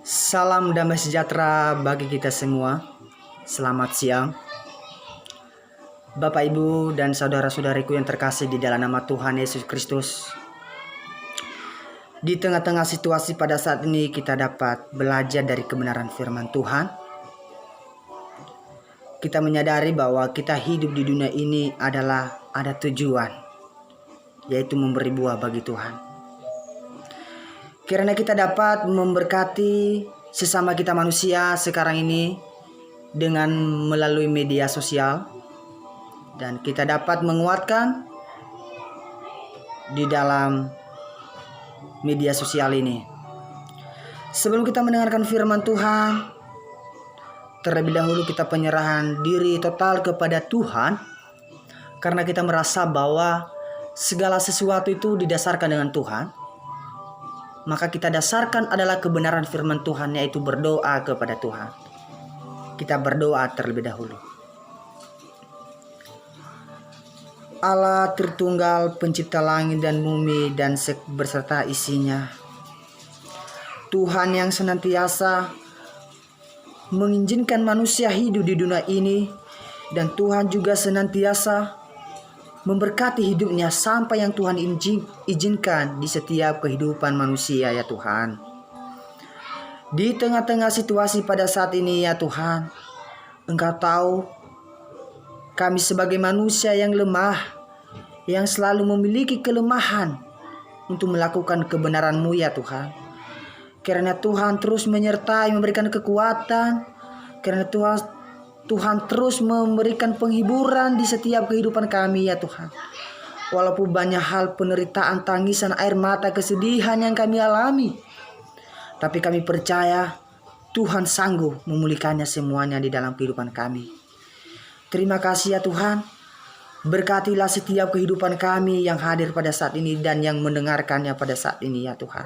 Salam damai sejahtera bagi kita semua. Selamat siang, Bapak, Ibu, dan saudara-saudariku yang terkasih di dalam nama Tuhan Yesus Kristus. Di tengah-tengah situasi pada saat ini kita dapat belajar dari kebenaran firman Tuhan. Kita menyadari bahwa kita hidup di dunia ini adalah ada tujuan, yaitu memberi buah bagi Tuhan. Kiranya kita dapat memberkati sesama kita manusia sekarang ini dengan melalui media sosial, dan kita dapat menguatkan di dalam media sosial ini. Sebelum kita mendengarkan firman Tuhan, terlebih dahulu kita penyerahan diri total kepada Tuhan, karena kita merasa bahwa segala sesuatu itu didasarkan dengan Tuhan. Maka kita dasarkan adalah kebenaran firman Tuhan, yaitu berdoa kepada Tuhan. Kita berdoa terlebih dahulu. Allah Tritunggal, pencipta langit dan bumi dan berserta isinya. Tuhan yang senantiasa mengizinkan manusia hidup di dunia ini, dan Tuhan juga senantiasa memberkati hidupnya sampai yang Tuhan izinkan di setiap kehidupan manusia, ya Tuhan. Di tengah-tengah situasi pada saat ini, ya Tuhan, Engkau tahu kami sebagai manusia yang lemah, yang selalu memiliki kelemahan untuk melakukan kebenaran-Mu, ya Tuhan. Kiranya Tuhan terus menyertai, memberikan kekuatan. Kiranya Tuhan terus memberikan penghiburan di setiap kehidupan kami, ya Tuhan. Walaupun banyak hal penderitaan, tangisan, air mata, kesedihan yang kami alami, tapi kami percaya Tuhan sanggup memulihkannya semuanya di dalam kehidupan kami. Terima kasih, ya Tuhan. Berkatilah setiap kehidupan kami yang hadir pada saat ini dan yang mendengarkannya pada saat ini, ya Tuhan.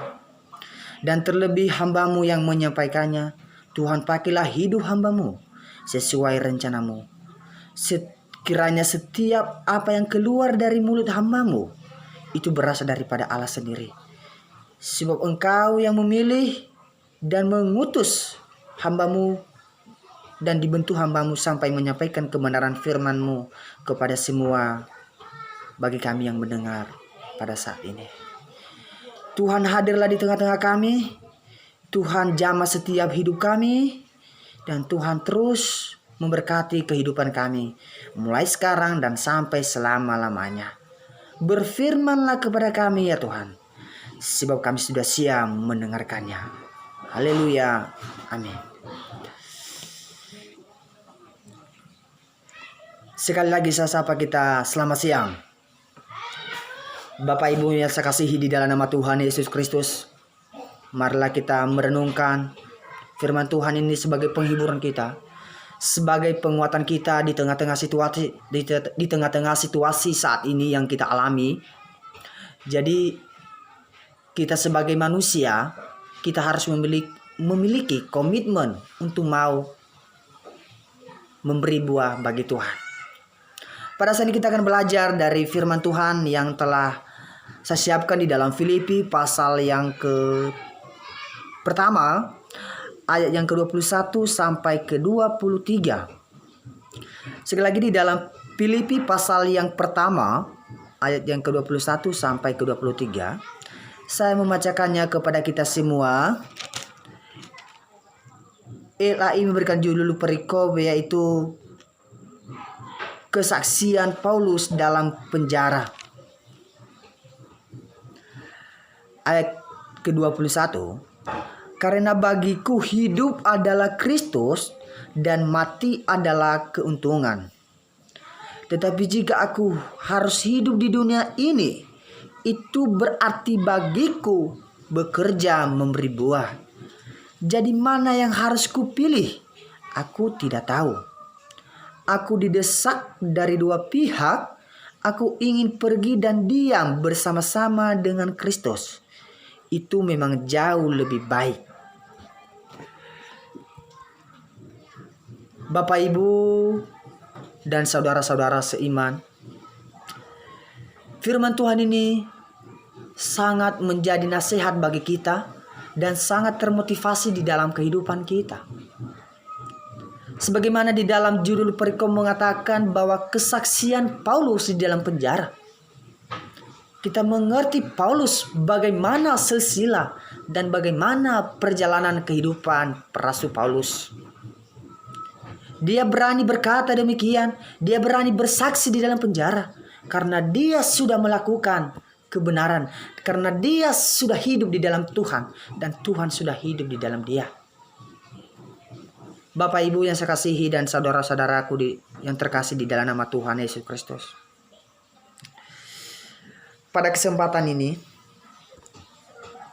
Dan terlebih hamba-Mu yang menyampaikannya, Tuhan, pakailah hidup hamba-Mu sesuai rencana-Mu. Kiranya setiap apa yang keluar dari mulut hamba-Mu itu berasal daripada Allah sendiri. Sebab Engkau yang memilih dan mengutus hamba-Mu dan dibentuk hamba-Mu sampai menyampaikan kebenaran firman-Mu kepada semua bagi kami yang mendengar pada saat ini. Tuhan, hadirlah di tengah-tengah kami. Tuhan, jamah setiap hidup kami. Dan Tuhan terus memberkati kehidupan kami mulai sekarang dan sampai selama-lamanya. Berfirmanlah kepada kami, ya Tuhan, sebab kami sudah siap mendengarkannya. Haleluya. Amin. Sekali lagi saya sapa kita, selamat siang. Bapak Ibu yang saya kasihi di dalam nama Tuhan Yesus Kristus, marilah kita merenungkan firman Tuhan ini sebagai penghiburan kita, sebagai penguatan kita di tengah-tengah situasi saat ini yang kita alami. Jadi kita sebagai manusia, kita harus memiliki komitmen untuk mau memberi buah bagi Tuhan. Pada saat ini kita akan belajar dari firman Tuhan yang telah saya siapkan di dalam Filipi pasal yang pertama, ayat yang ke-21 sampai ke-23. Sekali lagi di dalam Filipi pasal yang pertama, ayat yang ke-21 sampai ke-23. Saya membacakannya kepada kita semua. LAI memberikan judul perikop, yaitu kesaksian Paulus dalam penjara. Ayat ke-21. Karena bagiku hidup adalah Kristus dan mati adalah keuntungan. Tetapi jika aku harus hidup di dunia ini, itu berarti bagiku bekerja memberi buah. Jadi mana yang harus kupilih? Aku tidak tahu. Aku didesak dari dua pihak. Aku ingin pergi dan diam bersama-sama dengan Kristus. Itu memang jauh lebih baik. Bapak, Ibu, dan saudara-saudara seiman, firman Tuhan ini sangat menjadi nasihat bagi kita dan sangat termotivasi di dalam kehidupan kita. Sebagaimana di dalam judul perikom mengatakan bahwa kesaksian Paulus di dalam penjara. Kita mengerti Paulus bagaimana silsilah dan bagaimana perjalanan kehidupan Rasul Paulus. Dia berani berkata demikian, dia berani bersaksi di dalam penjara karena dia sudah melakukan kebenaran, karena dia sudah hidup di dalam Tuhan dan Tuhan sudah hidup di dalam dia. Bapak Ibu yang saya kasihi dan saudara-saudaraku yang terkasih di dalam nama Tuhan Yesus Kristus. Pada kesempatan ini,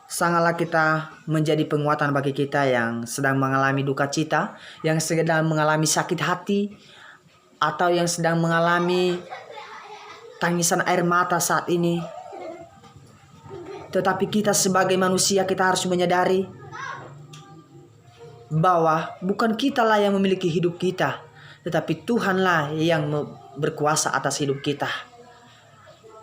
sangatlah kita menjadi penguatan bagi kita yang sedang mengalami duka cita, yang sedang mengalami sakit hati, atau yang sedang mengalami tangisan air mata saat ini. Tetapi kita sebagai manusia, kita harus menyadari bahwa bukan kitalah yang memiliki hidup kita, tetapi Tuhanlah yang berkuasa atas hidup kita.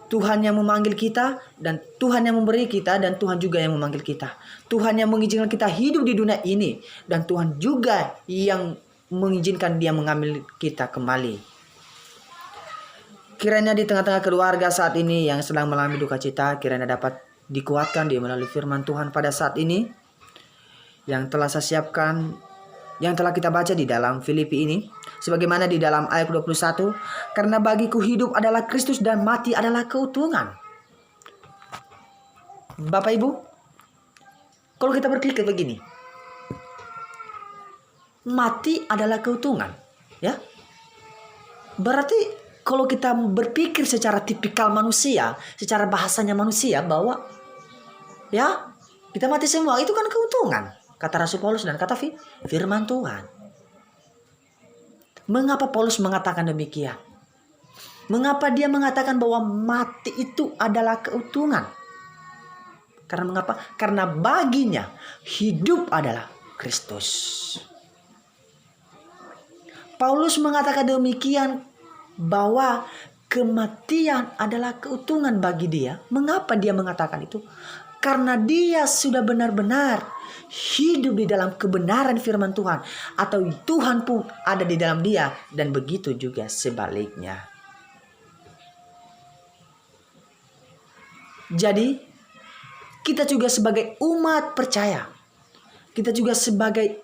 Tuhan yang memanggil kita, dan Tuhan yang memberi kita, dan Tuhan juga yang memanggil kita. Tuhan yang mengizinkan kita hidup di dunia ini, dan Tuhan juga yang mengizinkan Dia mengambil kita kembali. Kiranya di tengah-tengah keluarga saat ini yang sedang mengalami duka cita, kiranya dapat dikuatkan dia melalui firman Tuhan pada saat ini yang telah saya siapkan, yang telah kita baca di dalam Filipi ini. Sebagaimana di dalam ayat 21, karena bagiku hidup adalah Kristus dan mati adalah keuntungan. Bapak Ibu, kalau kita berpikir begini, mati adalah keuntungan, ya. Berarti kalau kita berpikir secara tipikal manusia, secara bahasanya manusia, bahwa ya kita mati semua, itu kan keuntungan, kata Rasul Paulus dan kata firman Tuhan. Mengapa Paulus mengatakan demikian? Mengapa dia mengatakan bahwa mati itu adalah keuntungan? Karena mengapa? Karena baginya hidup adalah Kristus. Paulus mengatakan demikian bahwa kematian adalah keuntungan bagi dia. Mengapa dia mengatakan itu? Karena dia sudah benar-benar hidup di dalam kebenaran firman Tuhan, atau Tuhan pun ada di dalam dia, dan begitu juga sebaliknya. Jadi kita juga sebagai umat percaya, kita juga sebagai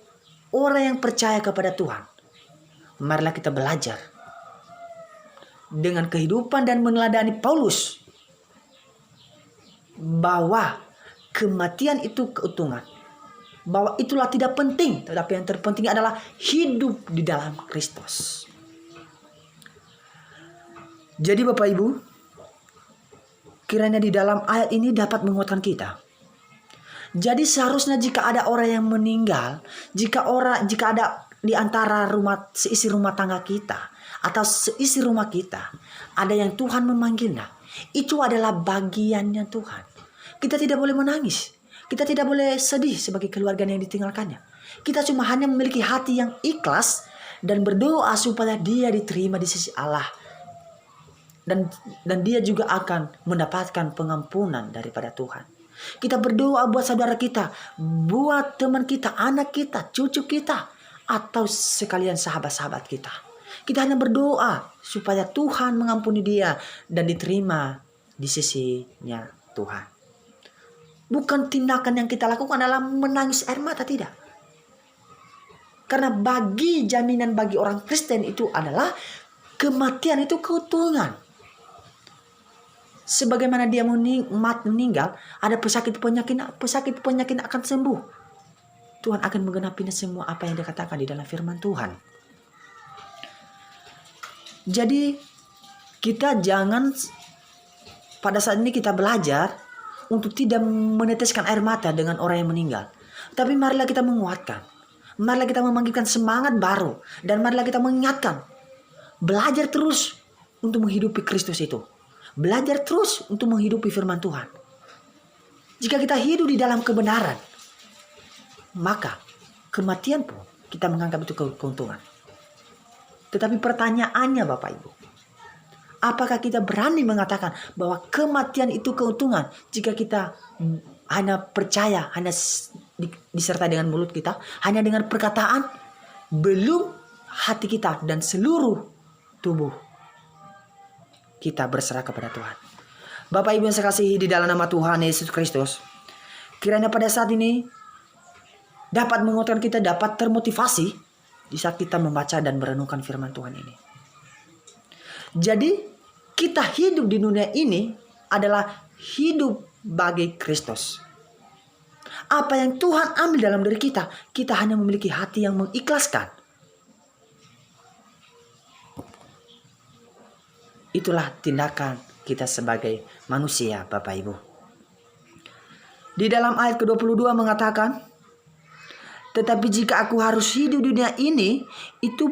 orang yang percaya kepada Tuhan, marilah kita belajar dengan kehidupan dan meneladani Paulus bahwa kematian itu keuntungan, bahwa itulah tidak penting, tetapi yang terpenting adalah hidup di dalam Kristus. Jadi Bapak Ibu, kiranya di dalam ayat ini dapat menguatkan kita. Jadi seharusnya jika ada orang yang meninggal, jika ada di antara seisi rumah tangga kita atau seisi rumah kita, ada yang Tuhan memanggilnya, itu adalah bagiannya Tuhan. Kita tidak boleh menangis, kita tidak boleh sedih sebagai keluarga yang ditinggalkannya. Kita cuma hanya memiliki hati yang ikhlas dan berdoa supaya dia diterima di sisi Allah. Dan dia juga akan mendapatkan pengampunan daripada Tuhan. Kita berdoa buat saudara kita, buat teman kita, anak kita, cucu kita, atau sekalian sahabat-sahabat kita. Kita hanya berdoa supaya Tuhan mengampuni dia dan diterima di sisinya Tuhan. Bukan tindakan yang kita lakukan adalah menangis air mata, tidak. Karena jaminan bagi orang Kristen itu adalah kematian itu keuntungan. Sebagaimana dia meninggal, ada penyakit akan sembuh. Tuhan akan menggenapinya semua apa yang dikatakan di dalam firman Tuhan. Jadi kita jangan pada saat ini kita belajar untuk tidak meneteskan air mata dengan orang yang meninggal. Tapi marilah kita menguatkan. Marilah kita memanggilkan semangat baru. Dan marilah kita mengingatkan. Belajar terus untuk menghidupi Kristus itu. Belajar terus untuk menghidupi firman Tuhan. Jika kita hidup di dalam kebenaran, maka kematian pun kita menganggap itu keuntungan. Tetapi pertanyaannya Bapak Ibu, apakah kita berani mengatakan bahwa kematian itu keuntungan jika kita hanya percaya, hanya disertai dengan mulut kita, hanya dengan perkataan, belum hati kita dan seluruh tubuh kita berserah kepada Tuhan. Bapak Ibu yang saya kasihi di dalam nama Tuhan Yesus Kristus, kiranya pada saat ini dapat menguatkan kita, dapat termotivasi di saat kita membaca dan merenungkan firman Tuhan ini. Jadi kita hidup di dunia ini adalah hidup bagi Kristus. Apa yang Tuhan ambil dalam diri kita, kita hanya memiliki hati yang mengikhlaskan. Itulah tindakan kita sebagai manusia, Bapak Ibu. Di dalam ayat ke-22 mengatakan, tetapi jika aku harus hidup di dunia ini, itu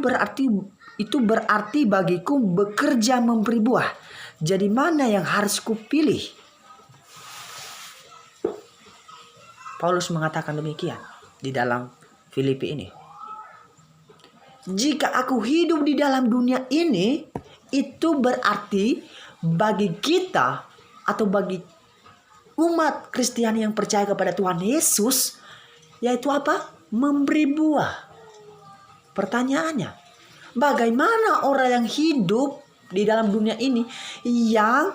berarti bagiku bekerja memberi buah. Jadi mana yang harus kupilih? Paulus mengatakan demikian di dalam Filipi ini. Jika aku hidup di dalam dunia ini, itu berarti bagi kita atau bagi umat Kristiani yang percaya kepada Tuhan Yesus, yaitu apa? Memberi buah. Pertanyaannya, bagaimana orang yang hidup di dalam dunia ini yang,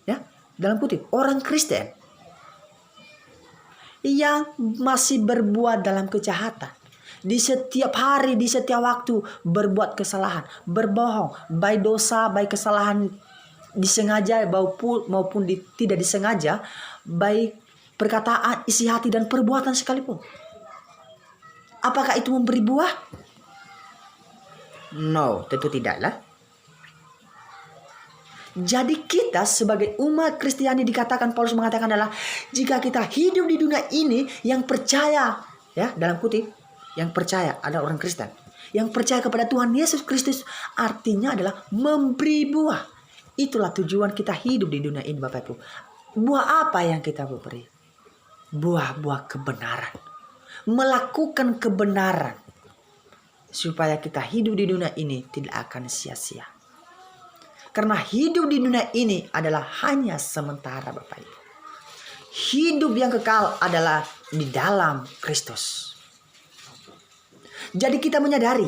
ya, dalam kutip, orang Kristen yang masih berbuat dalam kejahatan, di setiap hari, di setiap waktu berbuat kesalahan, berbohong, baik dosa, baik kesalahan disengaja maupun tidak disengaja, baik perkataan, isi hati dan perbuatan sekalipun. Apakah itu memberi buah? No, tentu tidaklah. Jadi kita sebagai umat Kristiani dikatakan, Paulus mengatakan adalah, jika kita hidup di dunia ini yang percaya, ya, dalam kutip, yang percaya adalah orang Kristen, yang percaya kepada Tuhan Yesus Kristus, artinya adalah memberi buah. Itulah tujuan kita hidup di dunia ini, Bapak Ibu. Buah apa yang kita beri? Buah-buah kebenaran. Melakukan kebenaran. Supaya kita hidup di dunia ini tidak akan sia-sia. Karena hidup di dunia ini adalah hanya sementara, Bapak Ibu. Hidup yang kekal adalah di dalam Kristus. Jadi kita menyadari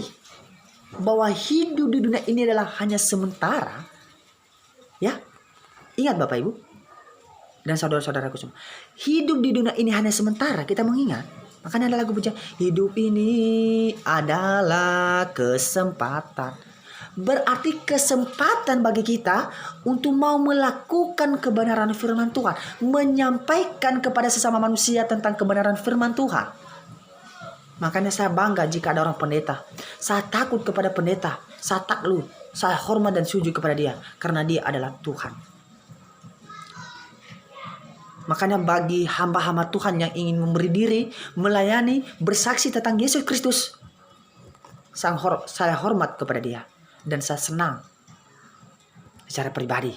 bahwa hidup di dunia ini adalah hanya sementara. Ya, ingat Bapak Ibu dan saudara-saudaraku semua. Hidup di dunia ini hanya sementara, kita mengingat. Makanya ada lagu pujian, hidup ini adalah kesempatan. Berarti kesempatan bagi kita untuk mau melakukan kebenaran firman Tuhan. Menyampaikan kepada sesama manusia tentang kebenaran firman Tuhan. Makanya saya bangga jika ada orang pendeta. Saya takut kepada pendeta. Saya takluk. Saya hormat dan sujud kepada dia. Karena dia adalah Tuhan. Makanya bagi hamba-hamba Tuhan yang ingin memberi diri, melayani, bersaksi tentang Yesus Kristus, saya hormat kepada dia. Dan saya senang secara pribadi.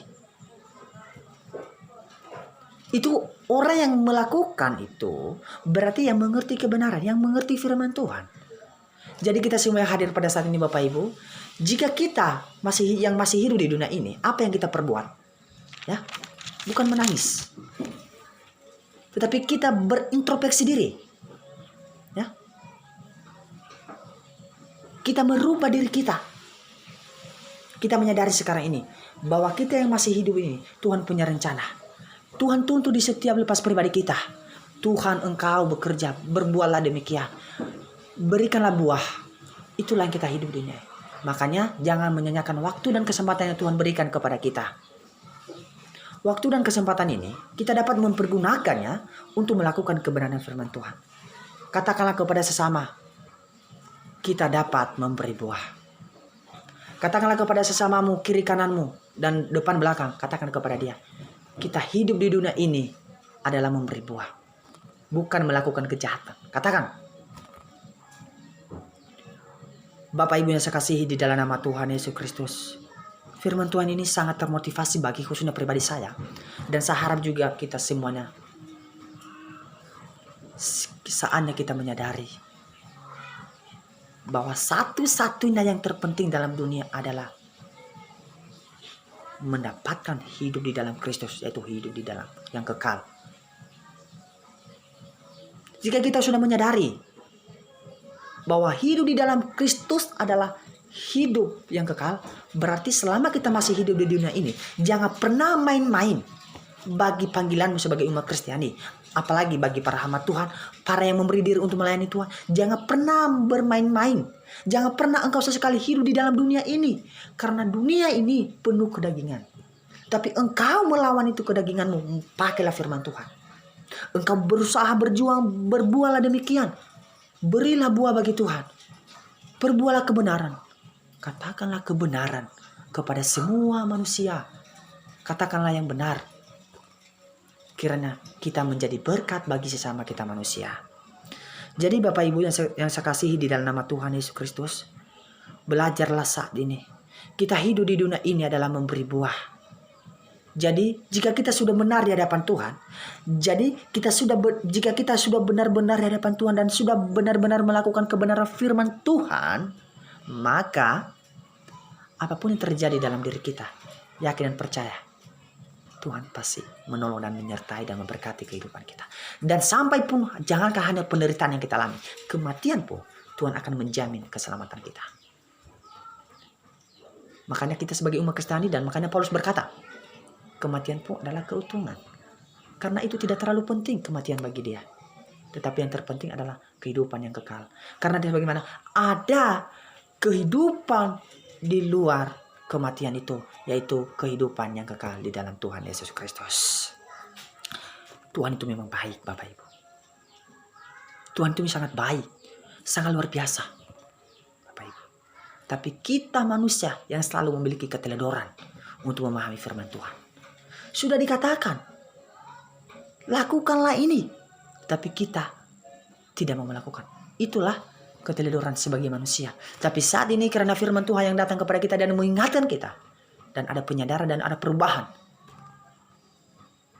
Itu orang yang melakukan itu berarti yang mengerti kebenaran, yang mengerti firman Tuhan. Jadi kita semua yang hadir pada saat ini, Bapak Ibu, jika kita masih hidup di dunia ini, apa yang kita perbuat? Ya, bukan menangis, tetapi kita berintrospeksi diri. Ya, kita merubah diri kita. Kita menyadari sekarang ini bahwa kita yang masih hidup ini, Tuhan punya rencana. Tuhan tuntut di setiap lepas pribadi kita. Tuhan, Engkau bekerja, berbuatlah demikian. Berikanlah buah. Itulah yang kita hidup di dunia. Makanya jangan menyanyiakan waktu dan kesempatan yang Tuhan berikan kepada kita. Waktu dan kesempatan ini kita dapat mempergunakannya untuk melakukan kebenaran firman Tuhan. Katakanlah kepada sesama, kita dapat memberi buah. Katakanlah kepada sesamamu, kiri kananmu, dan depan belakang. Katakan kepada dia, kita hidup di dunia ini adalah memberi buah, bukan melakukan kejahatan. Katakan. Bapak Ibu yang saya kasihi di dalam nama Tuhan Yesus Kristus, firman Tuhan ini sangat termotivasi bagi khususnya pribadi saya. Dan saya harap juga kita semuanya, saatnya kita menyadari bahwa satu-satunya yang terpenting dalam dunia adalah mendapatkan hidup di dalam Kristus, yaitu hidup di dalam yang kekal. Jika kita sudah menyadari bahwa hidup di dalam Kristus adalah hidup yang kekal, berarti selama kita masih hidup di dunia ini, jangan pernah main-main bagi panggilanmu sebagai umat Kristiani. Apalagi bagi para hamba Tuhan, para yang memberi diri untuk melayani Tuhan. Jangan pernah bermain-main. Jangan pernah engkau sesekali hidup di dalam dunia ini. Karena dunia ini penuh kedagingan. Tapi engkau melawan itu kedaginganmu, pakailah firman Tuhan. Engkau berusaha berjuang, berbuahlah demikian. Berilah buah bagi Tuhan. Perbuahlah kebenaran. Katakanlah kebenaran kepada semua manusia. Katakanlah yang benar. Kiranya kita menjadi berkat bagi sesama kita manusia. Jadi Bapak Ibu yang saya kasihi di dalam nama Tuhan Yesus Kristus, belajarlah saat ini. Kita hidup di dunia ini adalah memberi buah. Jadi jika kita sudah benar di hadapan Tuhan, jika kita sudah benar-benar di hadapan Tuhan dan sudah benar-benar melakukan kebenaran firman Tuhan, maka apapun yang terjadi dalam diri kita, yakin dan percaya, Tuhan pasti menolong dan menyertai dan memberkati kehidupan kita. Dan sampai pun jangankah hanya penderitaan yang kita alami, kematian pun Tuhan akan menjamin keselamatan kita. Makanya kita sebagai umat Kristiani, dan makanya Paulus berkata, kematian pun adalah keuntungan. Karena itu tidak terlalu penting kematian bagi dia. Tetapi yang terpenting adalah kehidupan yang kekal. Karena dia bagaimana? Ada kehidupan di luar kematian itu. Yaitu kehidupan yang kekal di dalam Tuhan Yesus Kristus. Tuhan itu memang baik Bapak Ibu. Tuhan itu sangat baik. Sangat luar biasa Bapak Ibu. Tapi kita manusia yang selalu memiliki keteledoran untuk memahami firman Tuhan. Sudah dikatakan, lakukanlah ini. Tapi kita tidak mau melakukan. Itulah keteledoran sebagai manusia. Tapi saat ini karena firman Tuhan yang datang kepada kita dan mengingatkan kita. Dan ada penyadaran dan ada perubahan.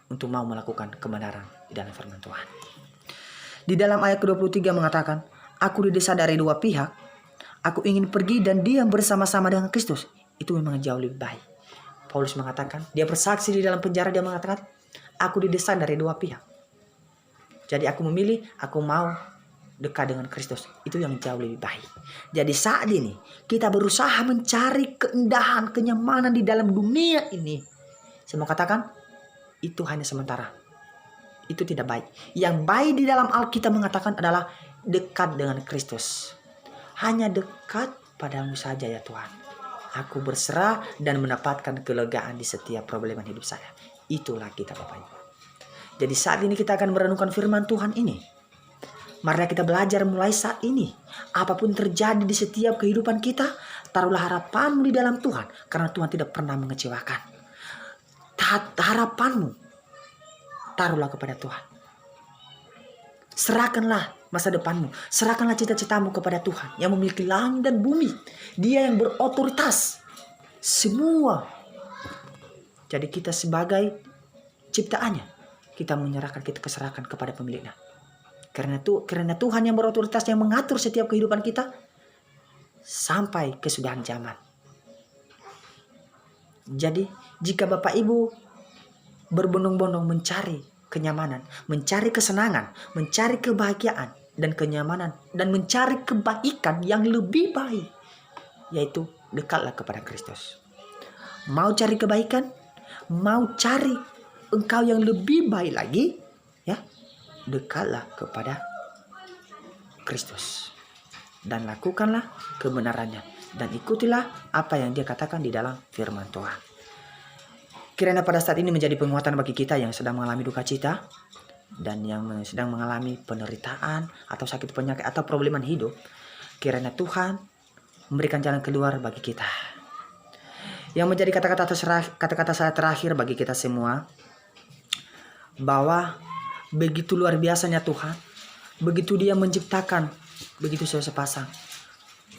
Untuk mau melakukan kebenaran di dalam firman Tuhan. Di dalam ayat ke-23 mengatakan, aku didesak dari dua pihak. Aku ingin pergi dan diam bersama-sama dengan Kristus. Itu memang jauh lebih baik. Paulus mengatakan, dia bersaksi di dalam penjara, dia mengatakan, aku didesak dari dua pihak. Jadi aku memilih, aku mau dekat dengan Kristus. Itu yang jauh lebih baik. Jadi saat ini, kita berusaha mencari keindahan, kenyamanan di dalam dunia ini. Saya mau katakan, itu hanya sementara. Itu tidak baik. Yang baik di dalam Alkitab mengatakan adalah dekat dengan Kristus. Hanya dekat padamu saja ya Tuhan. Aku berserah dan mendapatkan kelegaan di setiap problem hidup saya. Itulah kita Bapak Ibu. Jadi saat ini kita akan merenungkan firman Tuhan ini. Mari kita belajar mulai saat ini. Apapun terjadi di setiap kehidupan kita, taruhlah harapanmu di dalam Tuhan. Karena Tuhan tidak pernah mengecewakan. Harapanmu, taruhlah kepada Tuhan. Serahkanlah masa depanmu. Serahkanlah cita-citamu kepada Tuhan yang memiliki langit dan bumi. Dia yang berotoritas semua. Jadi kita sebagai ciptaannya, kita menyerahkan, kita keserahkan kepada pemiliknya. Karena Tuhan yang berotoritas yang mengatur setiap kehidupan kita sampai kesudahan zaman. Jadi jika Bapak Ibu berbondong-bondong mencari kenyamanan, mencari kesenangan, mencari kebahagiaan dan kenyamanan, dan mencari kebaikan yang lebih baik, yaitu dekatlah kepada Kristus. Mau cari kebaikan, mau cari engkau yang lebih baik lagi, ya, dekatlah kepada Kristus dan lakukanlah kebenarannya dan ikutilah apa yang dia katakan di dalam firman Tuhan. Kiranya pada saat ini menjadi penguatan bagi kita yang sedang mengalami duka cita dan yang sedang mengalami penderitaan atau sakit penyakit atau probleman hidup. Kiranya Tuhan memberikan jalan keluar bagi kita. Yang menjadi kata-kata saya terakhir bagi kita semua, bahwa begitu luar biasanya Tuhan, begitu dia menciptakan, begitu sepasang.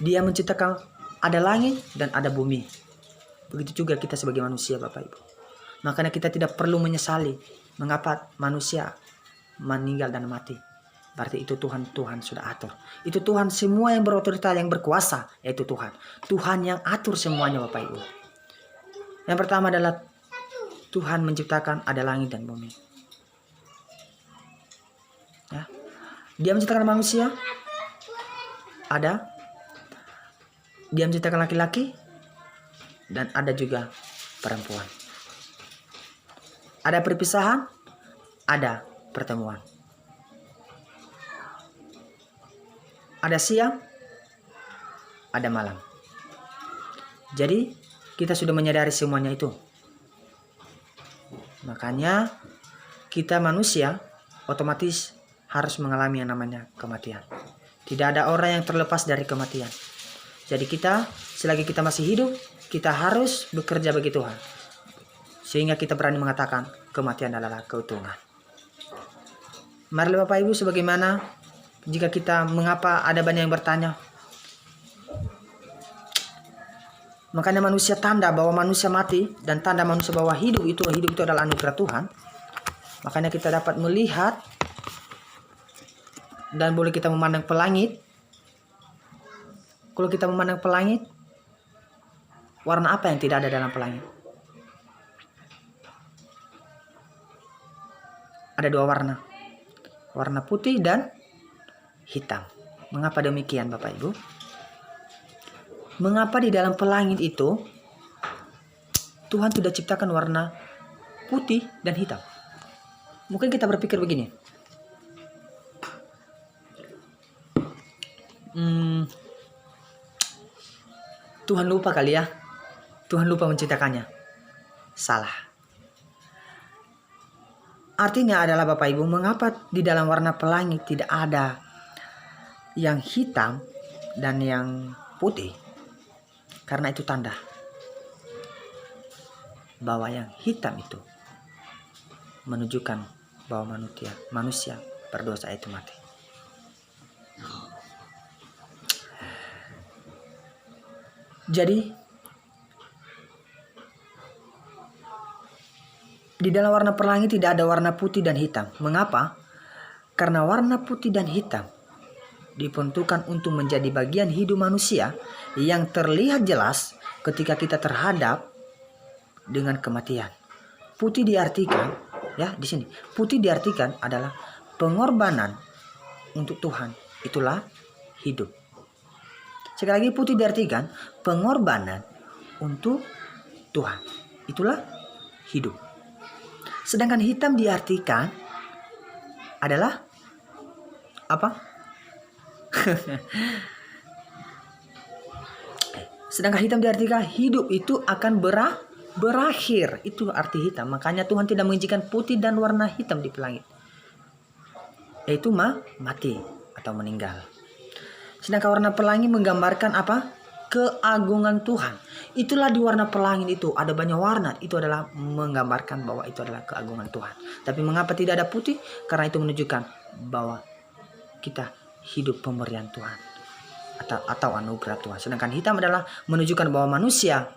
Dia menciptakan ada langit dan ada bumi. Begitu juga kita sebagai manusia Bapak Ibu. Makanya kita tidak perlu menyesali mengapa manusia meninggal dan mati. Berarti itu Tuhan sudah atur. Itu Tuhan semua yang berotoritas, yang berkuasa, yaitu Tuhan. Tuhan yang atur semuanya Bapak Ibu. Yang pertama adalah Tuhan menciptakan ada langit dan bumi. Ya. Dia menciptakan manusia, ada. Dia menciptakan laki-laki, dan ada juga perempuan. Ada perpisahan, ada pertemuan. Ada siang, ada malam. Jadi kita sudah menyadari semuanya itu. Makanya kita manusia otomatis harus mengalami yang namanya kematian. Tidak ada orang yang terlepas dari kematian. Jadi kita, selagi kita masih hidup, kita harus bekerja bagi Tuhan. Sehingga kita berani mengatakan kematian adalah keuntungan. Mari Bapak Ibu, sebagaimana jika kita mengapa ada banyak yang bertanya. Makanya manusia tanda bahwa manusia mati dan tanda manusia bahwa hidup itu adalah anugerah Tuhan. Makanya kita dapat melihat dan boleh kita memandang pelangit. Kalau kita memandang pelangit, warna apa yang tidak ada dalam pelangit? Ada dua warna. Warna putih dan hitam. Mengapa demikian Bapak Ibu? Mengapa di dalam pelangit itu Tuhan sudah ciptakan warna putih dan hitam? Mungkin kita berpikir begini. Tuhan lupa kali ya. Tuhan lupa menciptakannya. Salah. Artinya adalah Bapak Ibu, mengapa di dalam warna pelangi tidak ada yang hitam dan yang putih? Karena itu tanda bahwa yang hitam itu menunjukkan bahwa manusia berdosa itu mati. Jadi di dalam warna pelangi tidak ada warna putih dan hitam. Mengapa? Karena warna putih dan hitam diperuntukkan untuk menjadi bagian hidup manusia yang terlihat jelas ketika kita terhadap dengan kematian. Putih diartikan, ya di sini, putih diartikan adalah pengorbanan untuk Tuhan. Itulah hidup. Sekali lagi, putih diartikan pengorbanan untuk Tuhan. Itulah hidup. Sedangkan hitam diartikan adalah apa? Sedangkan hitam diartikan hidup itu akan berakhir. Itu arti hitam. Makanya Tuhan tidak mengizinkan putih dan warna hitam di pelangit. Yaitu mati atau meninggal. Sedangkan warna pelangi menggambarkan apa? Keagungan Tuhan. Itulah di warna pelangi itu ada banyak warna. Itu adalah menggambarkan bahwa itu adalah keagungan Tuhan. Tapi mengapa tidak ada putih? Karena itu menunjukkan bahwa kita hidup pemberian Tuhan atau anugerah Tuhan. Sedangkan hitam adalah menunjukkan bahwa manusia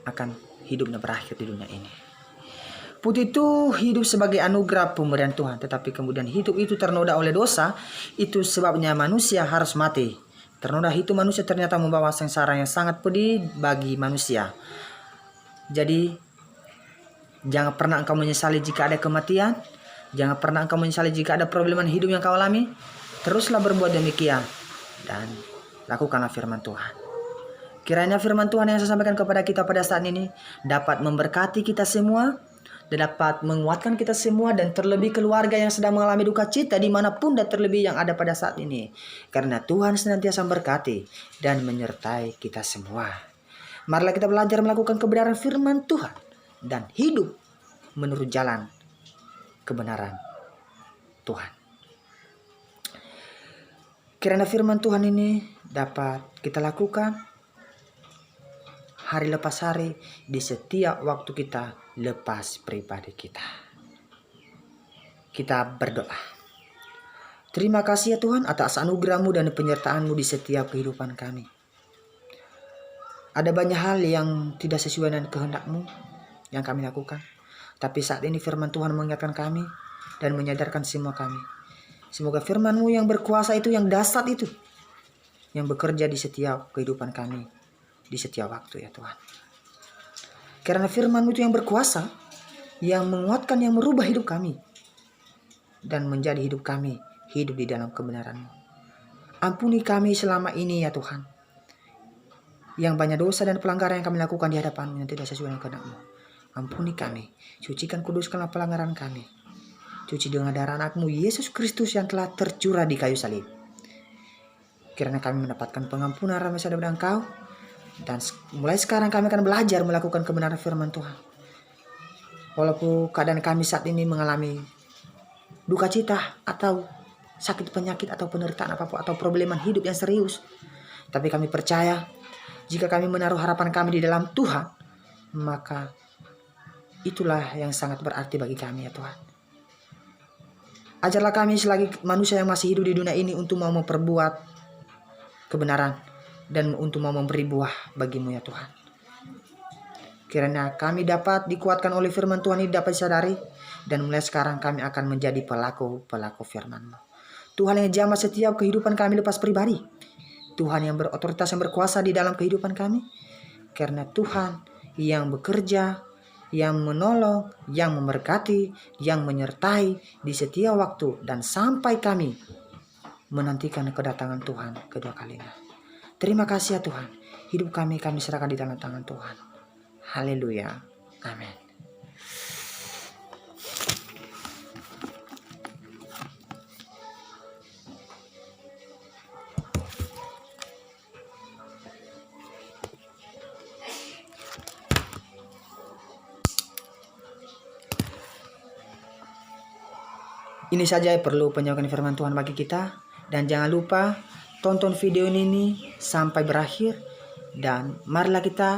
akan hidupnya berakhir di dunia ini. Putih itu hidup sebagai anugerah pemberian Tuhan, tetapi kemudian hidup itu ternoda oleh dosa. Itu sebabnya manusia harus mati. Ternoda itu manusia ternyata membawa sengsara yang sangat pedih bagi manusia. Jadi jangan pernah engkau menyesali jika ada kematian. Jangan pernah engkau menyesali jika ada problem hidup yang kau alami. Teruslah berbuat demikian dan lakukanlah firman Tuhan. Kiranya firman Tuhan yang saya sampaikan kepada kita pada saat ini dapat memberkati kita semua, dan dapat menguatkan kita semua, dan terlebih keluarga yang sedang mengalami duka cita dimanapun dan terlebih yang ada pada saat ini. Karena Tuhan senantiasa memberkati dan menyertai kita semua. Marilah kita belajar melakukan kebenaran firman Tuhan dan hidup menurut jalan kebenaran Tuhan. Kiranya firman Tuhan ini dapat kita lakukan hari lepas hari di setiap waktu kita lepas pribadi kita. Kita berdoa. Terima kasih ya Tuhan atas anugerah-Mu dan penyertaan-Mu di setiap kehidupan kami. Ada banyak hal yang tidak sesuai dengan kehendak-Mu yang kami lakukan. Tapi saat ini firman Tuhan mengingatkan kami dan menyadarkan semua kami. Semoga firman-Mu yang berkuasa itu, yang dahsyat itu, yang bekerja di setiap kehidupan kami, di setiap waktu ya Tuhan. Karena firman-Mu itu yang berkuasa, yang menguatkan, yang merubah hidup kami. dan menjadi hidup kami hidup di dalam kebenaran-Mu. Ampuni kami selama ini ya Tuhan, yang banyak dosa dan pelanggaran yang kami lakukan di hadapan-Mu yang tidak sesuai dengan kehendak-Mu. Ampuni kami, sucikan kuduskanlah pelanggaran kami. Cuci dengan darah anak-Mu Yesus Kristus yang telah tercurah di kayu salib. Kiranya kami mendapatkan pengampunan rahmat daripada Engkau, dan mulai sekarang kami akan belajar melakukan kebenaran firman Tuhan. Walaupun keadaan kami saat ini mengalami duka cita atau sakit penyakit atau penderitaan apapun atau probleman hidup yang serius, tapi kami percaya jika kami menaruh harapan kami di dalam Tuhan, maka itulah yang sangat berarti bagi kami ya Tuhan. Ajarlah kami selagi manusia yang masih hidup di dunia ini untuk mau memperbuat kebenaran dan untuk mau memberi buah bagi-Mu ya Tuhan. Kiranya kami dapat dikuatkan oleh firman Tuhan ini, dapat disadari, dan mulai sekarang kami akan menjadi pelaku firman-Mu. Tuhan yang jamah setiap kehidupan kami lepas pribadi. Tuhan yang berotoritas, yang berkuasa di dalam kehidupan kami. Karena Tuhan yang bekerja, yang menolong, yang memberkati, yang menyertai di setiap waktu, dan sampai kami menantikan kedatangan Tuhan kedua kalinya. Terima kasih ya Tuhan. Hidup kami serahkan di dalam tangan Tuhan. Haleluya. Amin. Ini saja perlu penyampaian firman Tuhan bagi kita. Dan jangan lupa tonton video ini sampai berakhir. Dan marilah kita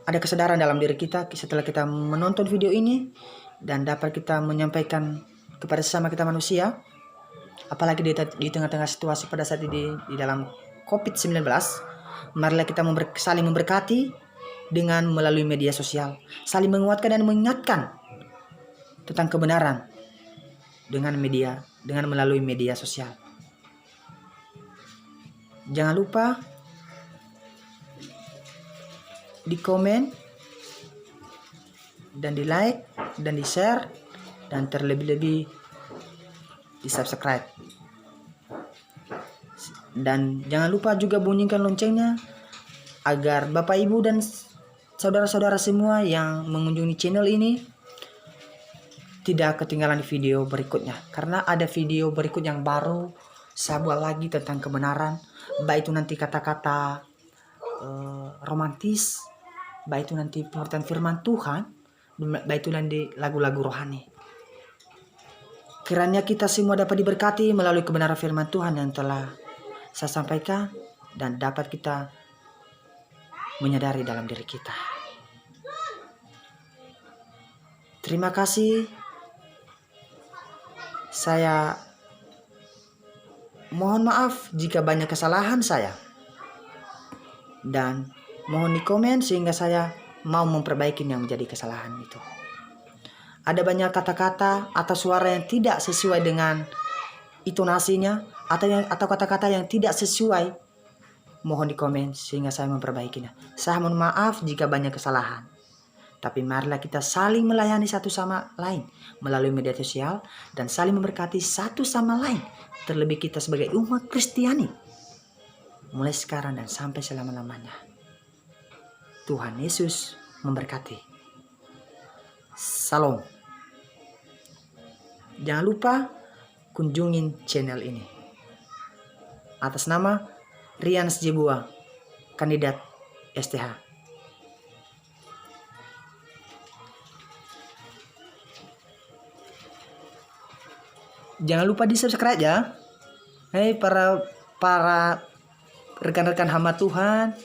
ada kesadaran dalam diri kita setelah kita menonton video ini. Dan dapat kita menyampaikan kepada sesama kita manusia. Apalagi di tengah-tengah situasi pada saat ini di dalam COVID-19. Marilah kita saling memberkati dengan melalui media sosial. Saling menguatkan dan mengingatkan tentang kebenaran dengan melalui media sosial. Jangan lupa di komen dan di like dan di share dan terlebih-lebih di subscribe. Dan jangan lupa juga bunyikan loncengnya agar Bapak Ibu dan saudara-saudara semua yang mengunjungi channel ini tidak ketinggalan video berikutnya, karena ada video berikut yang baru saya buat lagi tentang kebenaran, baik itu nanti kata-kata romantis, baik itu nanti pengertian firman Tuhan, baik itu nanti lagu-lagu rohani. Kiranya kita semua dapat diberkati melalui kebenaran firman Tuhan yang telah saya sampaikan, dan dapat kita menyadari dalam diri kita. Terima kasih. Saya mohon maaf jika banyak kesalahan saya. Dan mohon di komen sehingga saya mau memperbaiki yang menjadi kesalahan itu. Ada banyak kata-kata atau suara yang tidak sesuai dengan intonasinya atau kata-kata yang tidak sesuai. Mohon di komen sehingga saya memperbaikinya. Saya mohon maaf jika banyak kesalahan. Tapi marilah kita saling melayani satu sama lain melalui media sosial dan saling memberkati satu sama lain. Terlebih kita sebagai umat Kristiani. Mulai sekarang dan sampai selama-lamanya. Tuhan Yesus memberkati. Salam. Jangan lupa kunjungin channel ini. Atas nama Rian Sjebua, kandidat STH. Jangan lupa di subscribe ya. Hei para rekan-rekan hamba Tuhan,